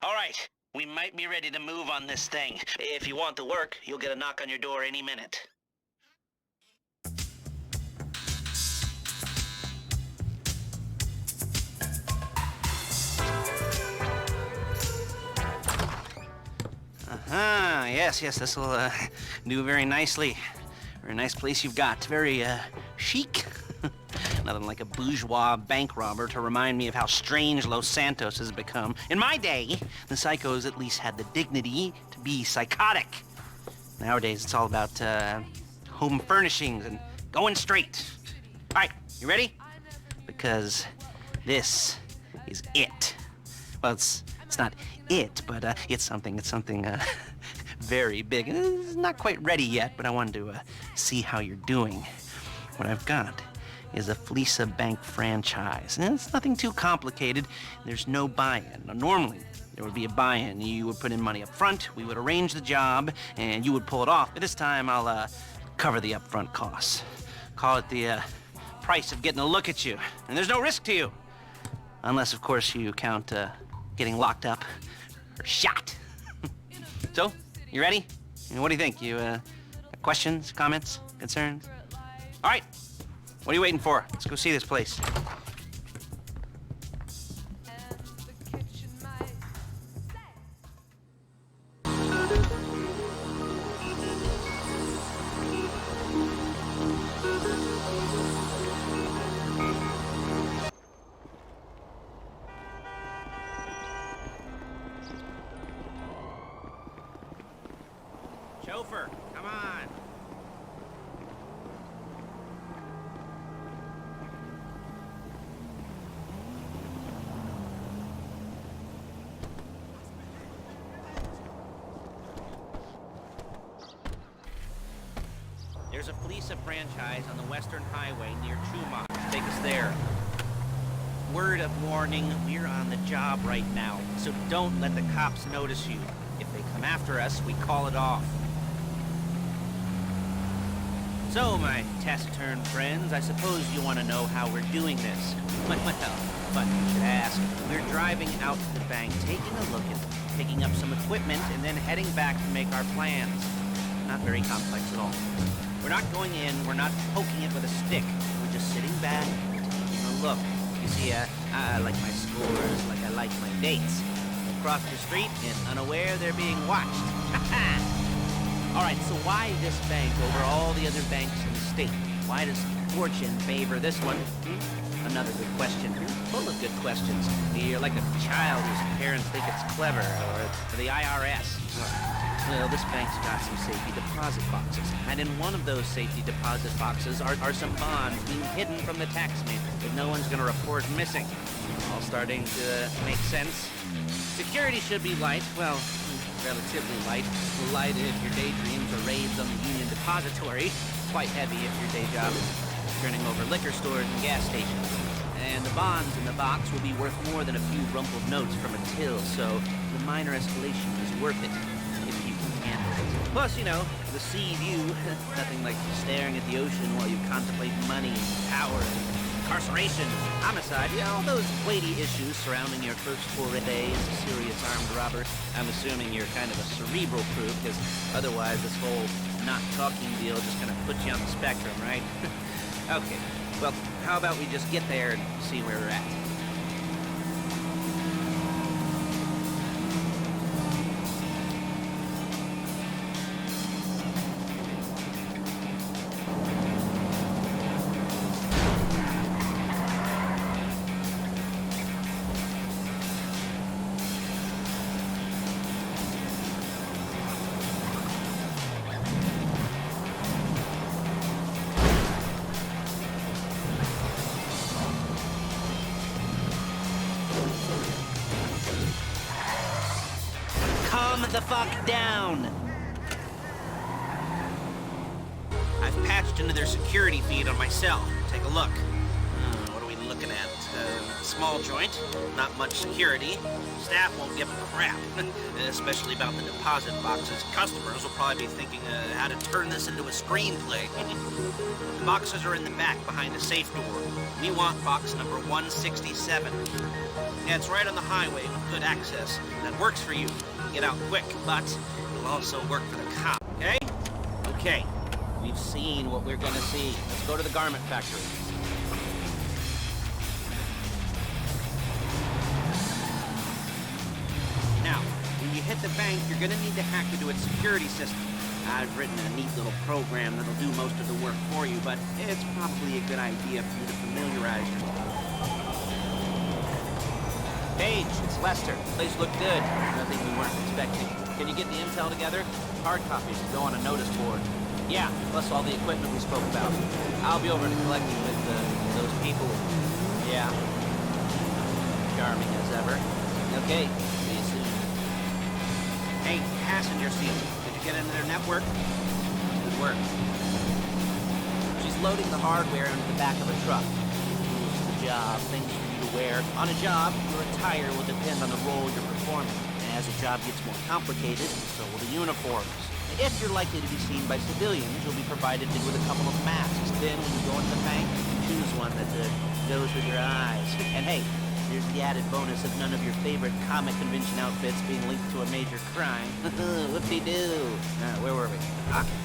All right, we might be ready to move on this thing. If you want the work, you'll get a knock on your door any minute. Yes, this will do very nicely. Very nice place you've got. Very chic. Nothing like a bourgeois bank robber to remind me of how strange Los Santos has become. In my day, the psychos at least had the dignity to be psychotic. Nowadays, it's all about home furnishings and going straight. All right, you ready? Because this is it. Well, it's not it, but it's something very big. It's not quite ready yet, but I wanted to see how you're doing. What I've got is a Fleeca Bank franchise. And it's nothing too complicated. There's no buy-in. Now, normally, there would be a buy-in. You would put in money up front, we would arrange the job, and you would pull it off. But this time, I'll cover the upfront costs. Call it the price of getting a look at you. And there's no risk to you. Unless, of course, you count getting locked up or shot. So, you ready? What do you think? You questions, comments, concerns? All right. What are you waiting for? Let's go see this place. Chauffeur, come on. There's a Fleeca franchise on the Western Highway near Chumach. Take us there. Word of warning, we're on the job right now, so don't let the cops notice you. If they come after us, we call it off. So, my taciturn friends, I suppose you want to know how we're doing this. Well, funny you should ask. We're driving out to the bank, taking a look at it, picking up some equipment, and then heading back to make our plans. Not very complex at all. We're not going in, we're not poking it with a stick. We're just sitting back, taking a look. You see, I like my scores like I like my dates. Across the street and unaware they're being watched. All right, so why this bank over all the other banks in the state? Why does fortune favor this one? Another good question. Full of good questions. You're like a child whose parents think it's clever, or the IRS. Well, this bank's got some safety deposit boxes, and in one of those safety deposit boxes are some bonds being hidden from the taxman that no one's gonna report missing. All starting to make sense. Security should be light, well, relatively light. Light if your daydreams are raids on the Union Depository. Quite heavy if your day job is turning over liquor stores and gas stations. And the bonds in the box will be worth more than a few rumpled notes from a till, so the minor escalation is worth it, if you can handle it. Plus, you know, the sea view, nothing like staring at the ocean while you contemplate money, power, and incarceration, homicide, all those weighty issues surrounding your first foray into serious armed robbery. I'm assuming you're kind of a cerebral proof, because otherwise this whole not talking deal just kind of puts you on the spectrum, right? Okay, well, how about we just get there and see where we're at? Calm the fuck down! I've patched into their security feed on my cell. Take a look. What are we looking at? Small joint, not much security. Staff won't give a crap, especially about the deposit boxes. Customers will probably be thinking how to turn this into a screenplay. The boxes are in the back behind the safe door. We want box number 167. Yeah, it's right on the highway with good access. That works for you. Get out quick, but it'll also work for the cop, okay? Okay. We've seen what we're gonna see. Let's go to the garment factory. Now, when you hit the bank, you're gonna need to hack into its security system. I've written a neat little program that'll do most of the work for you, but it's probably a good idea for you to familiarize yourself. Paige, it's Lester. Place looked good. Nothing we weren't expecting. Can you get the intel together? Hard copies to go on a notice board. Yeah, plus all the equipment we spoke about. I'll be over to collect it with those people. Yeah. Charming as ever. Okay, see you soon. Hey, passenger seat. Did you get into their network? Good work. She's loading the hardware into the back of a truck. Tools for the job, things for you to wear. On a job, your attire will depend on the role you're performing. And as the job gets more complicated, so will the uniforms. If you're likely to be seen by civilians, you'll be provided with a couple of masks. Then, when you go into the bank, choose one that goes with your eyes. And hey, there's the added bonus of none of your favorite comic convention outfits being linked to a major crime. Whoop-de-doo. Where were we?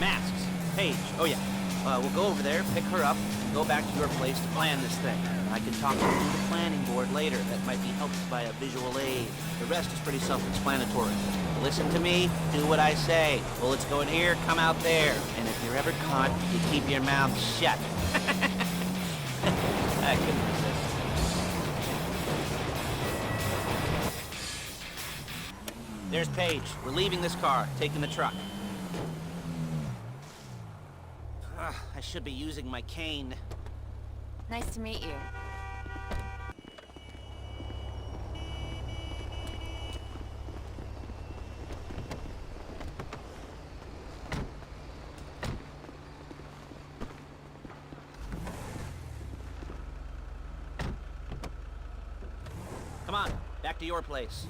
Masks. Paige. Oh, yeah. We'll go over there, pick her up, and go back to your place to plan this thing. I can talk you through the planning board later. That might be helped by a visual aid. The rest is pretty self-explanatory. Listen to me, do what I say. Bullets go in here, come out there. And if you're ever caught, you keep your mouth shut. I couldn't resist. There's Paige. We're leaving this car, taking the truck. I should be using my cane. Nice to meet you. Come on, back to your place.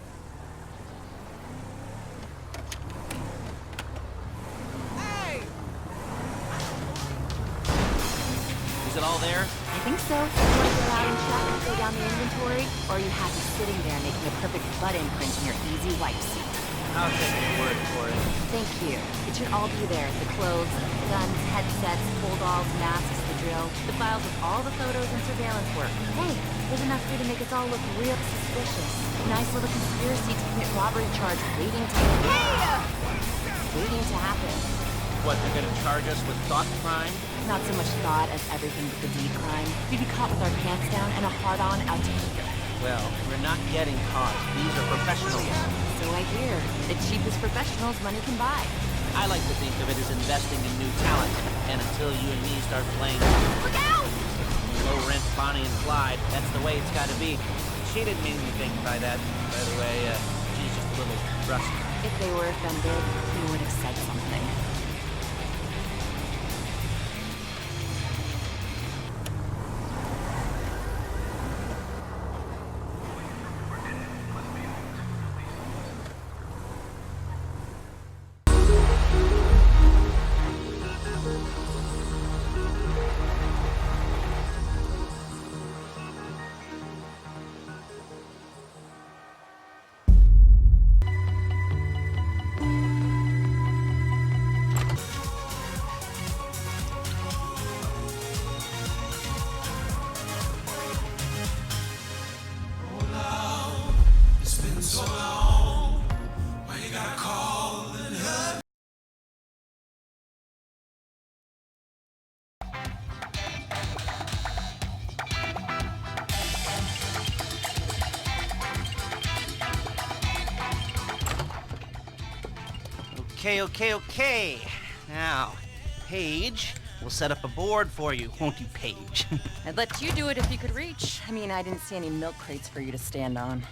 Is it all there? I think so. You want to go out and check and fill down the inventory? Or are you happy sitting there making a perfect butt imprint in your easy wipe seat? I'll take your word for it. Thank you. It should all be there. The clothes, guns, headsets, holdalls, masks, the drill, the files with all the photos and surveillance work. Hey, there's enough here to make us all look real suspicious. Nice little conspiracy to commit robbery charge waiting to happen. What, they're gonna charge us with thought crime? Not so much thought as everything but the deed crime. We'd be caught with our pants down and a hard-on out to here. Well, we're not getting caught. These are professionals. So I hear. The cheapest professionals money can buy. I like to think of it as investing in new talent. And until you and me start playing Look out! low-rent Bonnie and Clyde, that's the way it's gotta be. She didn't mean anything by that, by the way. She's just a little rusty. If they were offended, we would have said something. Okay. Now, Paige, we'll set up a board for you, won't you, Paige? I'd let you do it if you could reach. I mean, I didn't see any milk crates for you to stand on.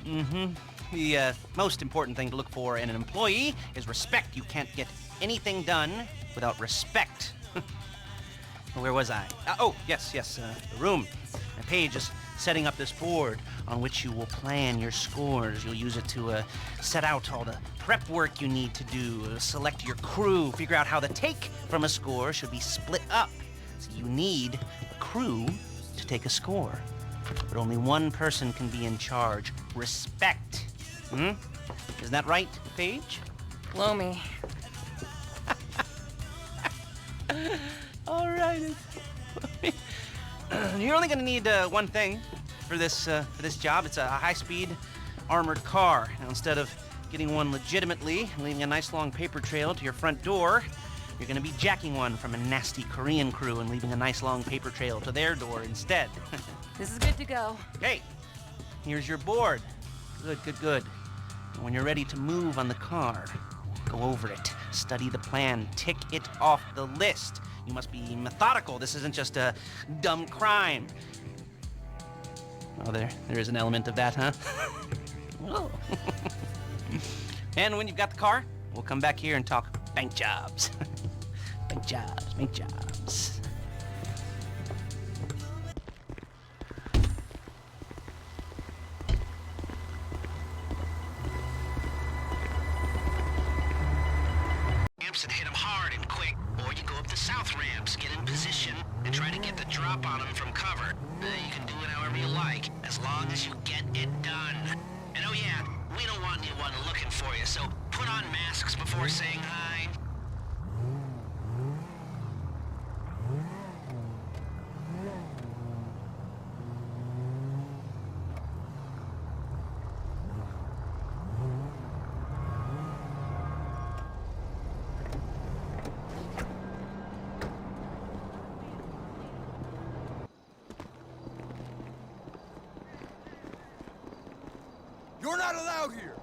The most important thing to look for in an employee is respect. You can't get anything done without respect. Where was I? Yes, the room. And Paige is setting up this board on which you will plan your scores. You'll use it to set out all the prep work you need to do, select your crew, figure out how the take from a score should be split up. So you need a crew to take a score. But only one person can be in charge. Respect. Hmm? Isn't that right, Paige? Blow me. All right. You're only gonna need one thing for this job. It's a high-speed armored car. Now, instead of getting one legitimately and leaving a nice long paper trail to your front door, you're gonna be jacking one from a nasty Korean crew and leaving a nice long paper trail to their door instead. This is good to go. Hey, here's your board. Good, good, good. And when you're ready to move on the car, go over it, study the plan, tick it off the list. You must be methodical. This isn't just a dumb crime. Oh, there is an element of that, huh? Oh. And when you've got the car, we'll come back here and talk bank jobs. Bank jobs, bank jobs. Ramps and hit them hard and quick, or you go up the south ramps, get in position, and try to get the drop on them from cover. You can do it however you like, as long as you get it done. And oh yeah, we don't want anyone looking for you, so put on masks before saying hi. You're not allowed here!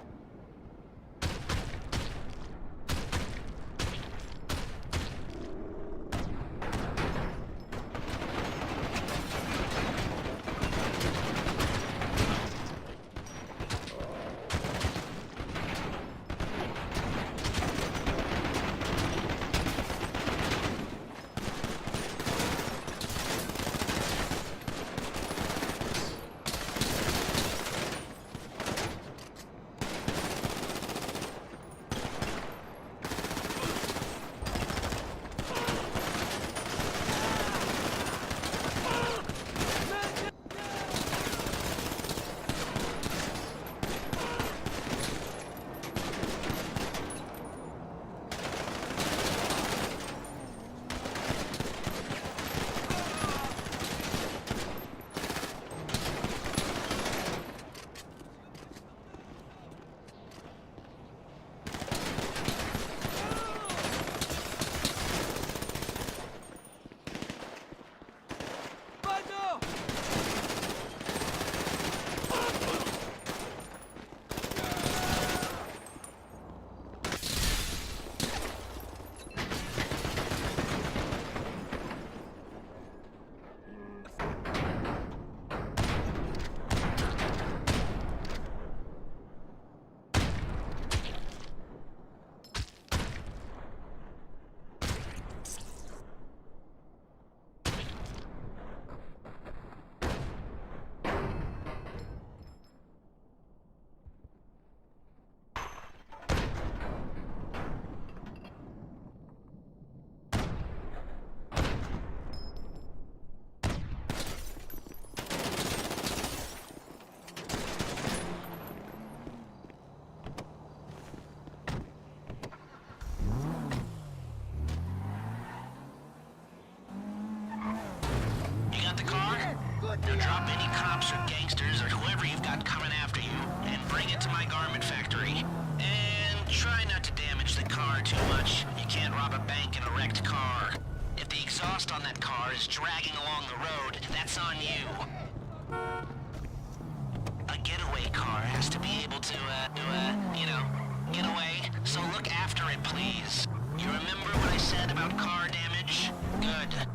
Now drop any cops or gangsters or whoever you've got coming after you, and bring it to my garment factory. And try not to damage the car too much. You can't rob a bank in a wrecked car. If the exhaust on that car is dragging along the road, that's on you. A getaway car has to be able to, get away. So look after it, please. You remember what I said about car damage? Good.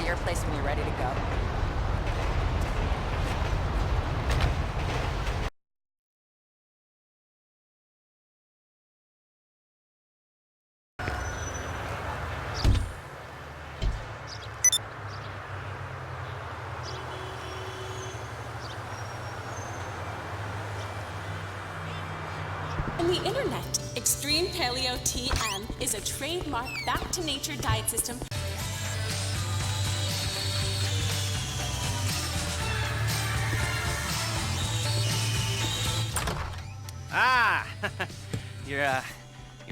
your place when you're ready to go. On the internet, Extreme Paleo TM is a trademark back-to-nature diet system. Ah, your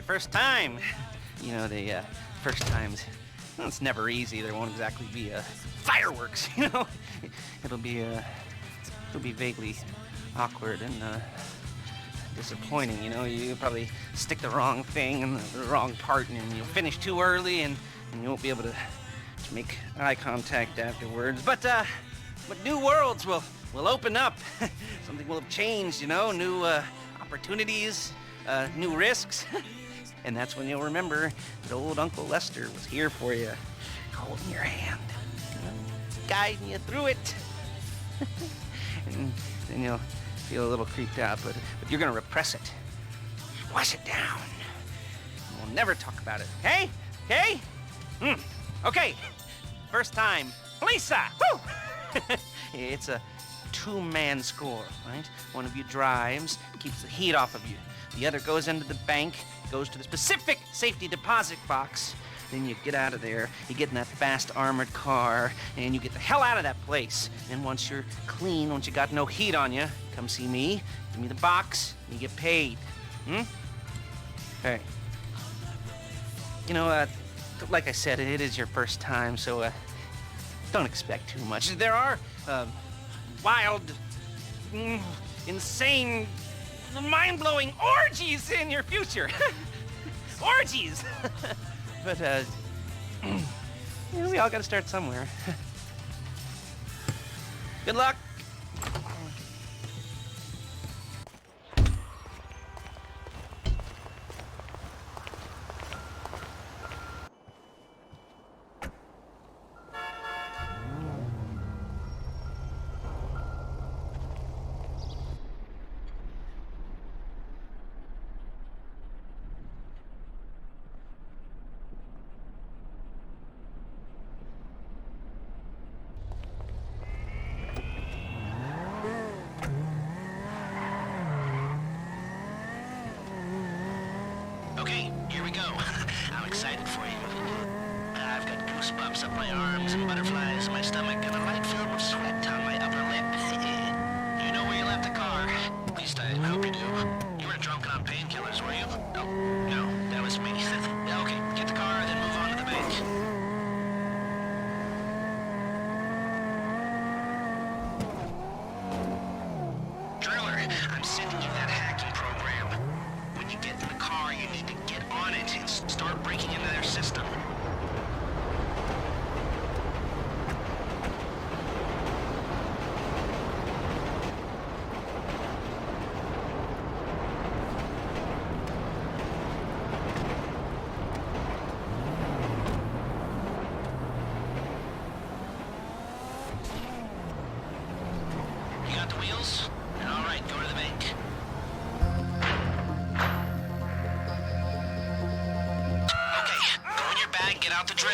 first time. You know, the first times, well, it's never easy. There won't exactly be fireworks, you know. It'll be vaguely awkward and disappointing, you know. You probably stick the wrong thing in the wrong part, and you'll finish too early, and you won't be able to make eye contact afterwards. But new worlds will open up. Something will have changed, you know. New opportunities, new risks. And that's when you'll remember that old Uncle Lester was here for you, holding your hand, you know, guiding you through it. And then you'll feel a little creeped out, but you're gonna repress it. Wash it down. We'll never talk about it, okay? Okay? Okay. First time. Lisa! Woo! It's a two-man score, right? One of you drives, keeps the heat off of you. The other goes into the bank, goes to the specific safety deposit box. Then you get out of there, you get in that fast armored car, and you get the hell out of that place. And once you're clean, once you got no heat on you, come see me, give me the box, and you get paid. Hey. You know, like I said, it is your first time, so don't expect too much. There are wild, insane, mind-blowing orgies in your future. Orgies! But, you know, we all gotta start somewhere. Good luck! Okay, here we go. I'm excited for you. I've got goosebumps up my arms and butterflies in my stomach and a light film of sweat on my upper lip. You know where you left the car? At least I hope you do. You weren't drunk on painkillers, were you? Oh, no, that was me. Okay, get the car, then move on to the bank. Driller, I'm sending you that hacking program. When you get in the car, you need to get on it and start breaking into their system. You got the wheels? All right, go to the bank. Get out the drill.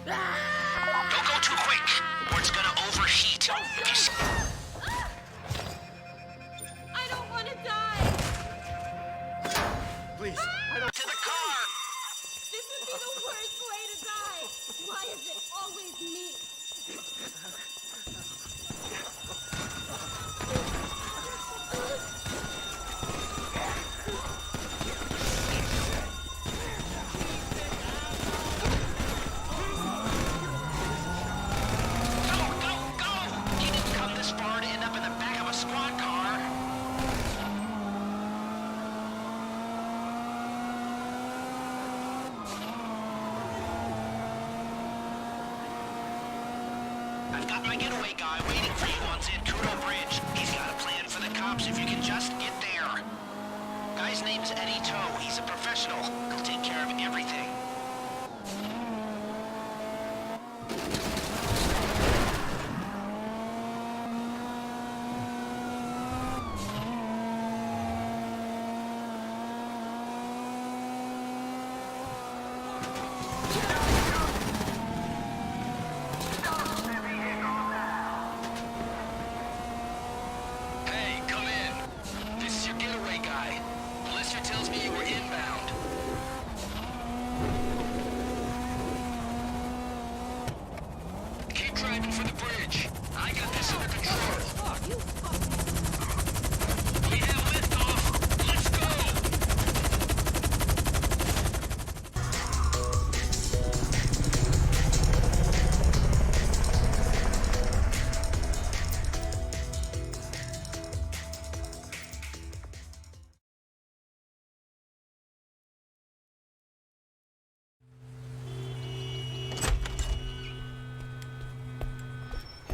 Don't go too quick, or it's gonna overheat. I don't want to die! Please, To the car! This would be the worst way to die! Why is it always me? I've got my getaway guy waiting for you on Zancudo Bridge. He's got a plan for the cops if you can just get there. Guy's name's Eddie Toe. He's a professional. He'll take care of everything. Hey, come in. This is your getaway guy. Blister tells me you were inbound. Keep driving for the bridge. I got this under control. We have liftoff. Let's go!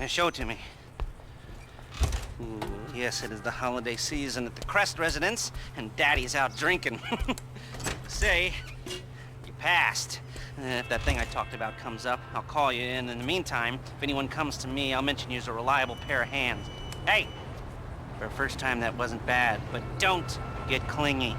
Show it to me. Yes, it is the holiday season at the Crest residence, and Daddy's out drinking. Say, you passed. If that thing I talked about comes up, I'll call you in. In the meantime, if anyone comes to me, I'll mention you as a reliable pair of hands. Hey, for a first time, that wasn't bad, but don't get clingy.